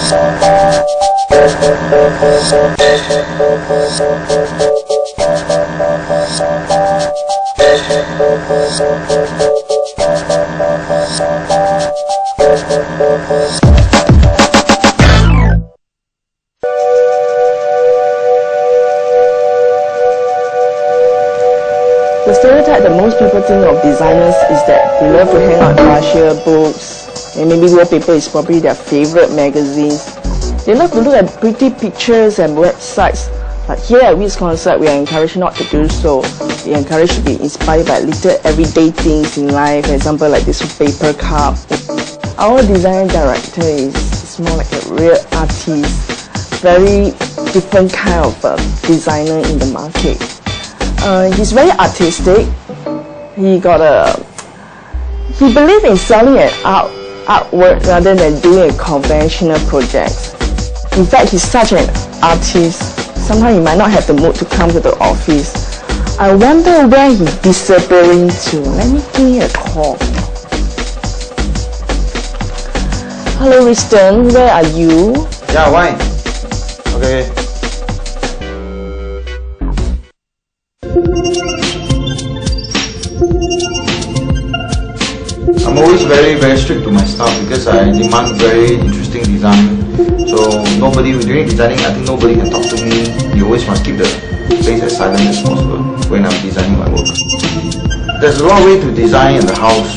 The stereotype that most people think of designers is that they love to hang out brochure, books, and maybe wallpaper is probably their favorite magazines. They love to look at pretty pictures and websites. But here at Whiz Concept, we are encouraged not to do so. We are encouraged to be inspired by little everyday things in life, for example like this paper cup. Our design director is more like a real artist, very different kind of designer in the market. He's very artistic. He believes in selling an artwork rather than doing a conventional project. In fact, he's such an artist. Sometimes he might not have the mood to come to the office. I wonder where he's disappearing to. Let me give him a call. Hello, Riston. Where are you? Yeah, why? Okay. I'm always very strict to my staff because I demand very interesting design. So during designing, I think nobody can talk to me. You always must keep the place as silent as possible when I'm designing my work. There's a lot of ways to design the house.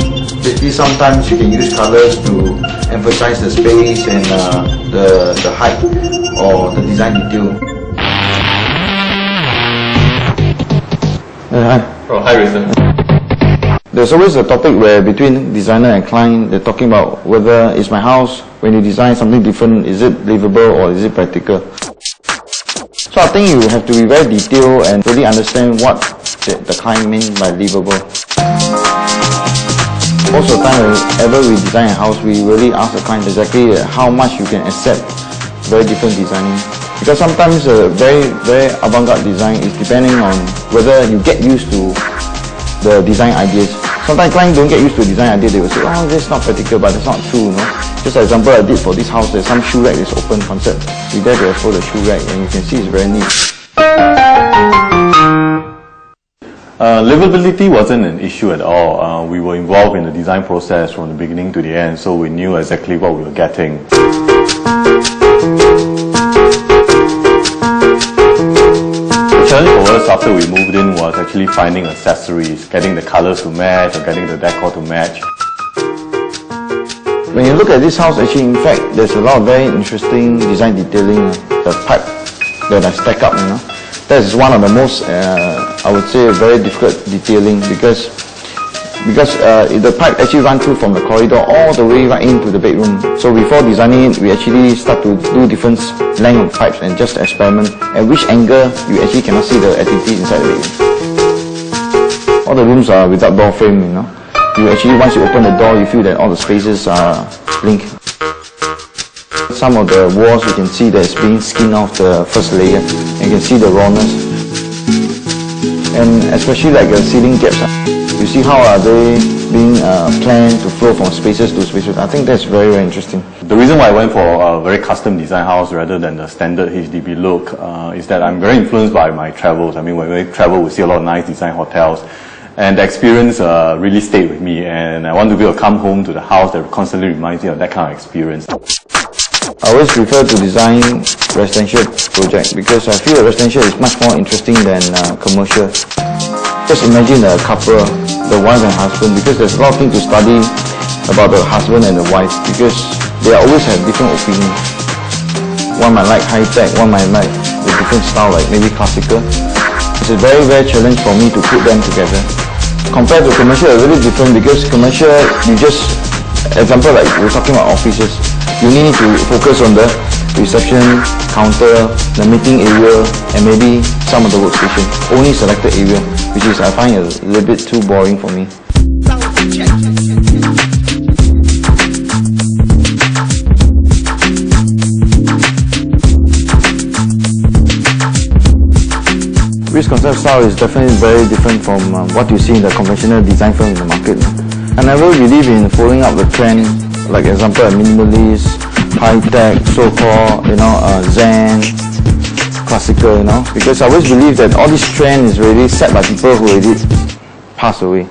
Sometimes you can use colors to emphasize the space and the height or the design detail. Hi. Oh, hi, Riston. There's always a topic where between designer and client, they're talking about whether it's my house, when you design something different, is it livable or is it practical? So I think you have to be very detailed and really understand what the client means by livable. Most of the time, whenever we design a house, we really ask the client exactly how much you can accept very different designing. Because sometimes a very avant-garde design is depending on whether you get used to the design ideas. Sometimes clients don't get used to design idea, they will say, oh, this is not practical, but that's not true, no? Just an example I did for this house, there's some shoe rack that's open concept. We dare to explore the shoe rack and you can see it's very neat. Livability wasn't an issue at all. We were involved in the design process from the beginning to the end, so we knew exactly what we were getting. The challenge for us after we moved in was actually finding accessories, getting the colors to match or getting the decor to match. When you look at this house, actually in fact there's a lot of very interesting design detailing. The pipe that I stack up, that is one of the most, I would say, very difficult detailing because the pipe actually runs through from the corridor all the way right into the bedroom. So before designing it, we actually start to do different length of pipes and just experiment at which angle you actually cannot see the activity inside the bedroom. All the rooms are without door frame, You actually, once you open the door, you feel that all the spaces are linked. Some of the walls you can see that it's being skinned off the first layer. You can see the rawness. And especially like the ceiling gaps. You see how are they being planned to flow from spaces to spaces. I think that's very interesting. The reason why I went for a very custom design house rather than the standard HDB look is that I'm very influenced by my travels. I mean, when we travel, we see a lot of nice design hotels. And the experience really stayed with me, and I want to be able to come home to the house that constantly reminds me of that kind of experience. I always prefer to design residential projects because I feel residential is much more interesting than commercial. Just imagine a couple, the wife and husband, because there's a lot of things to study about the husband and the wife because they always have different opinions. One might like high-tech, one might like the different style, like maybe classical. It's a very challenge for me to put them together. Compared to commercial, it's really different because commercial, you just, example like we're talking about offices, you need to focus on the reception, counter, the meeting area, and maybe some of the workstation. Only selected area, which is I find a little bit too boring for me. Whiz concept style is definitely very different from what you see in the conventional design firm in the market. I never believe in following up the trend, like example a minimalist, high-tech, so-called, Zen, classical, because I always believe that all this trend is really set by people who already passed away.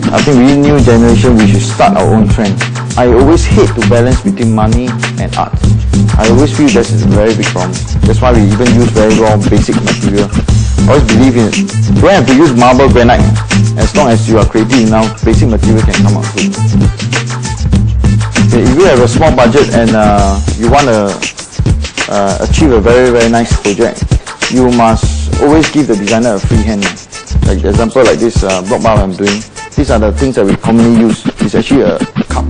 I think we new generation, we should start our own trend. I always hate to balance between money and art. I always feel this is a very big problem. That's why we even use very raw, basic material. I always believe in it. You don't have to use marble granite. As long as you are creative enough, basic material can come out good. Okay, if you have a small budget and you want to achieve a very, very nice project, you must always give the designer a free hand. Like the example like this block bar I'm doing, these are the things that we commonly use. It's actually a cup.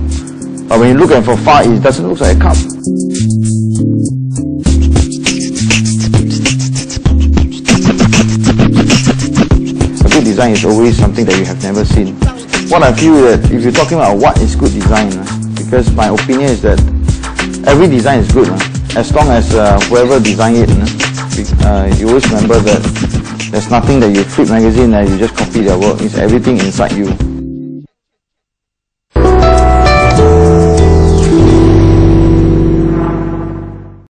But when you look at it from far, it doesn't look like a cup. A good design is always something that you have never seen. What I feel that if you're talking about what is good design, because my opinion is that every design is good, as long as whoever designed it, you always remember that there's nothing that you flip magazine and you just copy their work. It's everything inside you.